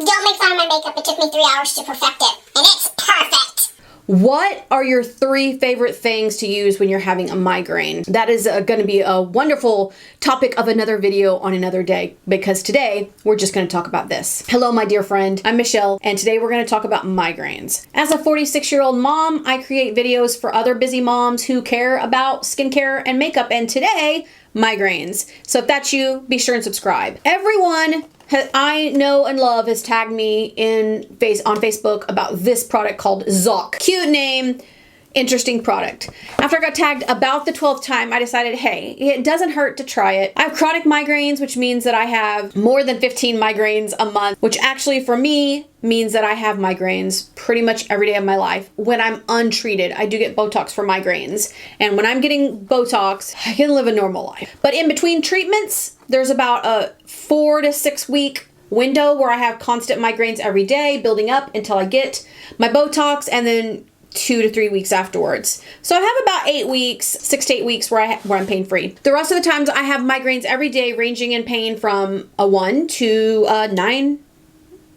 Don't make fun of my makeup. It took me 3 hours to perfect it, and it's perfect. What are your 3 favorite things to use when you're having a migraine? That is going to be a wonderful topic of another video on another day, because today we're just going to talk about this. Hello, my dear friend. I'm Michelle, and today we're going to talk about migraines. As a 46-year-old mom, I create videos for other busy moms who care about skincare and makeup, and today, migraines. So if that's you, be sure and subscribe. Everyone I know and love has tagged me on Facebook about this product called Zoc. Cute name, interesting product. After I got tagged about the 12th time, I decided, hey, it doesn't hurt to try it. I have chronic migraines, which means that I have more than 15 migraines a month, which actually for me means that I have migraines pretty much every day of my life. When I'm untreated, I do get Botox for migraines. And when I'm getting Botox, I can live a normal life. But in between treatments, there's about a 4 to 6 week window where I have constant migraines every day, building up until I get my Botox, and then 2 to 3 weeks afterwards. So I have about 8 weeks, 6 to 8 weeks where I'm pain free. The rest of the times I have migraines every day, ranging in pain from a 1 to a 9,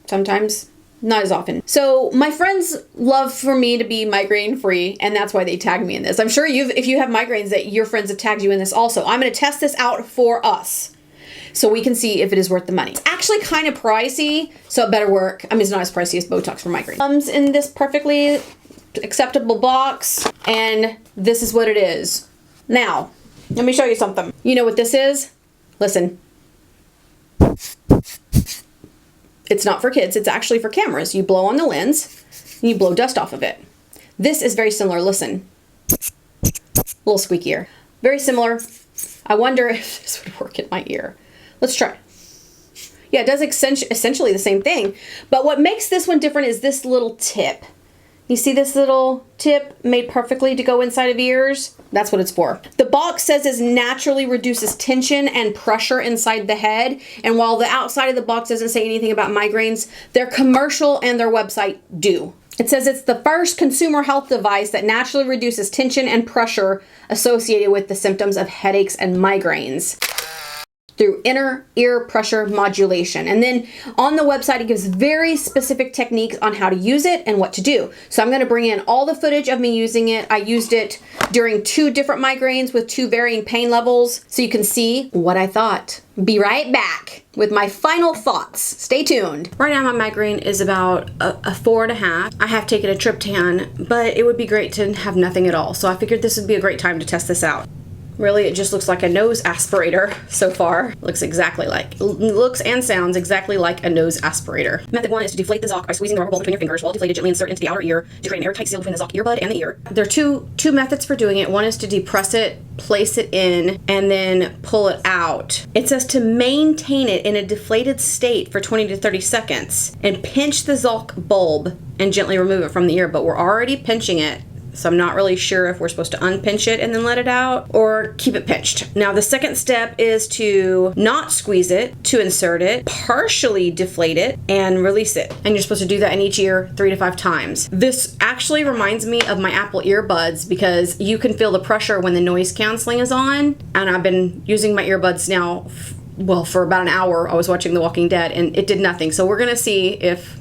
sometimes not as often. So my friends love for me to be migraine free, and that's why they tagged me in this. I'm sure if you have migraines, that your friends have tagged you in this also. I'm going to test this out for us, so we can see if it is worth the money. It's actually kind of pricey, so it better work. I mean, it's not as pricey as Botox for migraine. Comes in this perfectly acceptable box, and this is what it is. Now, let me show you something. You know what this is? Listen. It's not for kids, it's actually for cameras. You blow on the lens, and you blow dust off of it. This is very similar, listen. A little squeakier. Very similar. I wonder if this would work in my ear. Let's try. Yeah, it does essentially the same thing, but what makes this one different is this little tip. You see this little tip made perfectly to go inside of ears? That's what it's for. The box says it naturally reduces tension and pressure inside the head. And while the outside of the box doesn't say anything about migraines, their commercial and their website do. It says it's the first consumer health device that naturally reduces tension and pressure associated with the symptoms of headaches and migraines through inner ear pressure modulation. And then on the website, it gives very specific techniques on how to use it and what to do. So I'm gonna bring in all the footage of me using it. I used it during 2 different migraines with 2 varying pain levels, so you can see what I thought. Be right back with my final thoughts. Stay tuned. Right now my migraine is about a 4.5. I have taken a triptan, but it would be great to have nothing at all. So I figured this would be a great time to test this out. Really, it just looks like a nose aspirator so far. Looks and sounds exactly like a nose aspirator. Method 1 is to deflate the Zoc by squeezing the rubber ball between your fingers. While deflated, gently insert into the outer ear to create an airtight seal between the Zoc earbud and the ear. There are two methods for doing it. One is to depress it, place it in, and then pull it out. It says to maintain it in a deflated state for 20 to 30 seconds and pinch the Zoc bulb and gently remove it from the ear, but we're already pinching it. So I'm not really sure if we're supposed to unpinch it and then let it out or keep it pinched. Now the second step is to not squeeze it, to insert it, partially deflate it, and release it. And you're supposed to do that in each ear 3 to 5 times. This actually reminds me of my Apple earbuds because you can feel the pressure when the noise canceling is on. And I've been using my earbuds now, for about an hour. I was watching The Walking Dead and it did nothing. So we're gonna see if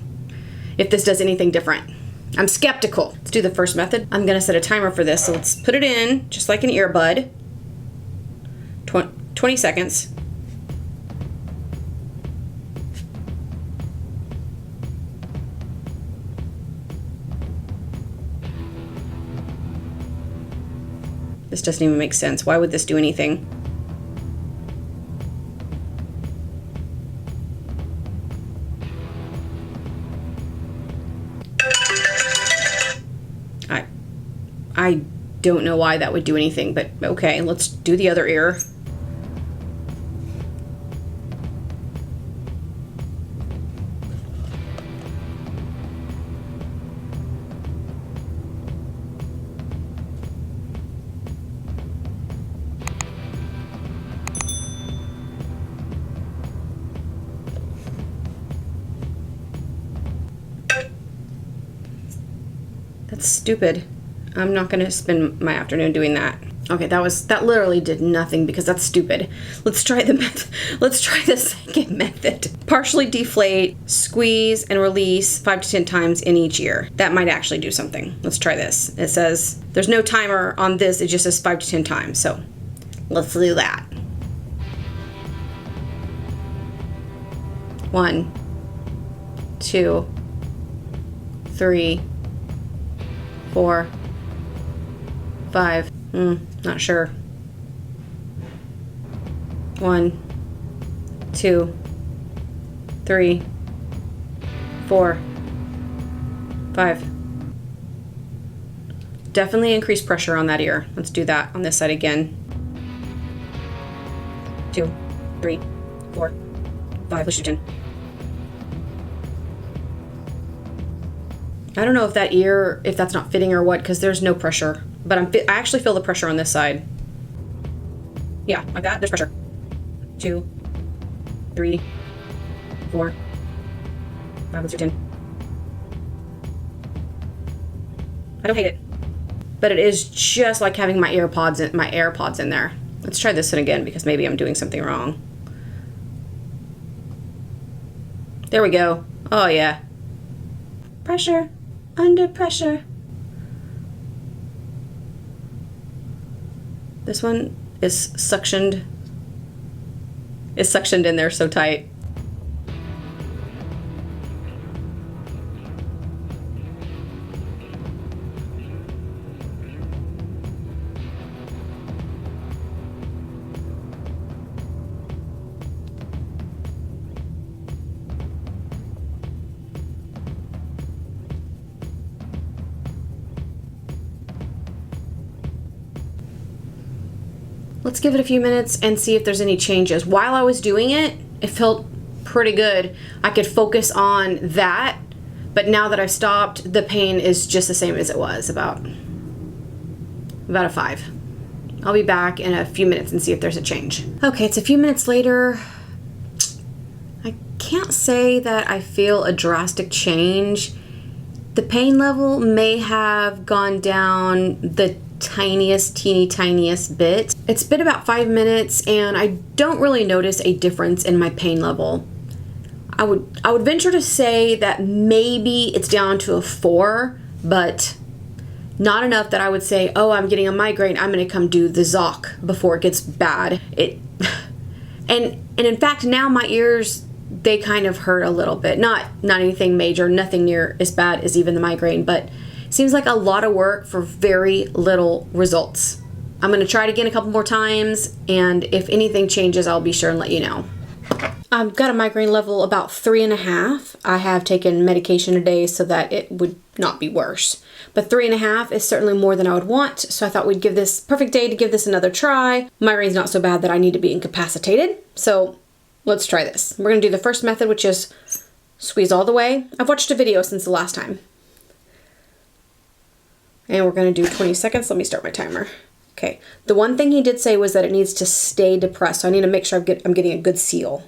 this does anything different. I'm skeptical. Let's do the first method. I'm gonna set a timer for this. So let's put it in, just like an earbud. 20 seconds. This doesn't even make sense. Why would this do anything? I don't know why that would do anything, but okay, let's do the other ear. That's stupid. I'm not going to spend my afternoon doing that. Okay, that literally did nothing because that's stupid. Let's try the second method. Partially deflate, squeeze, and release 5 to 10 times in each ear. That might actually do something. Let's try this. It says there's no timer on this. It just says 5 to 10 times. So let's do that. 1, 2, 3, 4, 5. Not sure. 1, 2, 3, 4, 5. Definitely increase pressure on that ear. Let's do that on this side again. 2, 3, 4, 5. Let's do 10. I don't know if that's not fitting or what, because there's no pressure. But I actually feel the pressure on this side. Yeah, like that. There's pressure. 2, 3, 4, 5. Let's do 10. I don't hate it, but it is just like having my AirPods in there. Let's try this one again because maybe I'm doing something wrong. There we go. Oh yeah. Pressure. Under pressure. This one is suctioned. It's suctioned in there so tight. Let's give it a few minutes and see if there's any changes. While I was doing it, it felt pretty good. I could focus on that, but now that I've stopped, the pain is just the same as it was, about a 5. I'll be back in a few minutes and see if there's a change. Okay, it's a few minutes later. I can't say that I feel a drastic change. The pain level may have gone down the teeny tiniest bit. It's been about 5 minutes and I don't really notice a difference in my pain level. I would venture to say that maybe it's down to a 4, but not enough that I would say, oh, I'm getting a migraine, I'm gonna come do the Zoc before it gets bad. And in fact now my ears, they kind of hurt a little bit. Not anything major, nothing near as bad as even the migraine, but seems like a lot of work for very little results. I'm going to try it again a couple more times, and if anything changes, I'll be sure and let you know. I've got a migraine level about 3.5. I have taken medication today so that it would not be worse. But 3.5 is certainly more than I would want, so I thought we'd give this perfect day to give this another try. Migraine's not so bad that I need to be incapacitated, so let's try this. We're going to do the first method, which is squeeze all the way. I've watched a video since the last time. And we're going to do 20 seconds. Let me start my timer. Okay. The one thing he did say was that it needs to stay depressed. So I need to make sure I'm getting a good seal.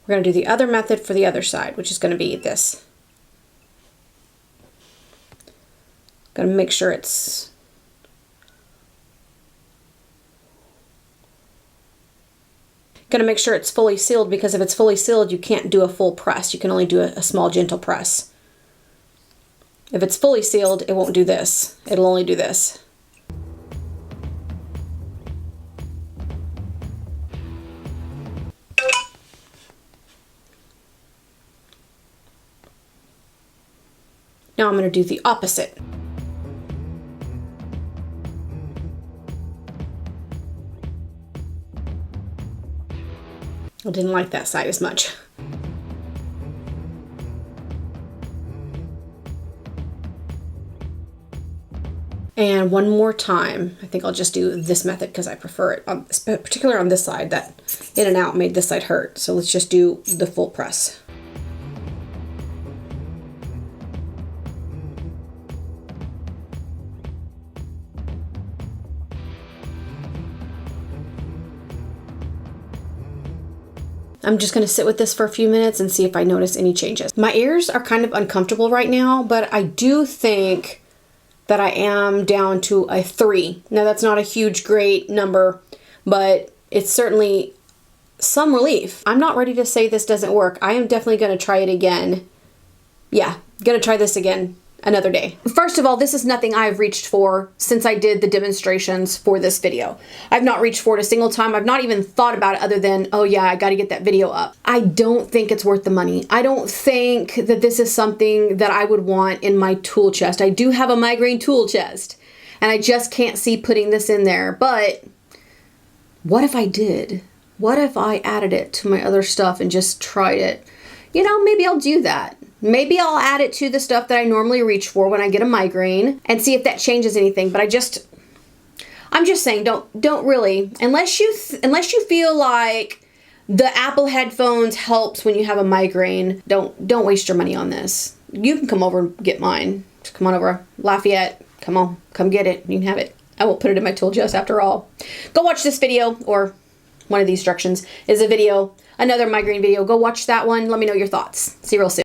We're going to do the other method for the other side, which is going to be this. Going to make sure it's fully sealed, because if it's fully sealed, you can't do a full press. You can only do a small gentle press. If it's fully sealed, it won't do this. It'll only do this. Now I'm going to do the opposite. I didn't like that side as much. And one more time, I think I'll just do this method because I prefer it, particularly on this side. That in and out made this side hurt. So let's just do the full press. I'm just going to sit with this for a few minutes and see if I notice any changes. My ears are kind of uncomfortable right now, but I do think that I am down to a 3. Now that's not a huge, great number, but it's certainly some relief. I'm not ready to say this doesn't work. I am definitely going to try it again. Yeah, going to try this again another day. First of all, this is nothing I've reached for since I did the demonstrations for this video. I've not reached for it a single time. I've not even thought about it other than, oh yeah, I got to get that video up. I don't think it's worth the money. I don't think that this is something that I would want in my tool chest. I do have a migraine tool chest and I just can't see putting this in there. But what if I did? What if I added it to my other stuff and just tried it? You know, maybe I'll do that. Maybe I'll add it to the stuff that I normally reach for when I get a migraine and see if that changes anything. But I'm just saying, don't really, unless you feel like the Apple headphones helps when you have a migraine, don't waste your money on this. You can come over and get mine. Just come on over, Lafayette. Come on, come get it. You can have it. I won't put it in my tool chest after all. Go watch this video, or one of these instructions is a video, another migraine video. Go watch that one. Let me know your thoughts. See you real soon.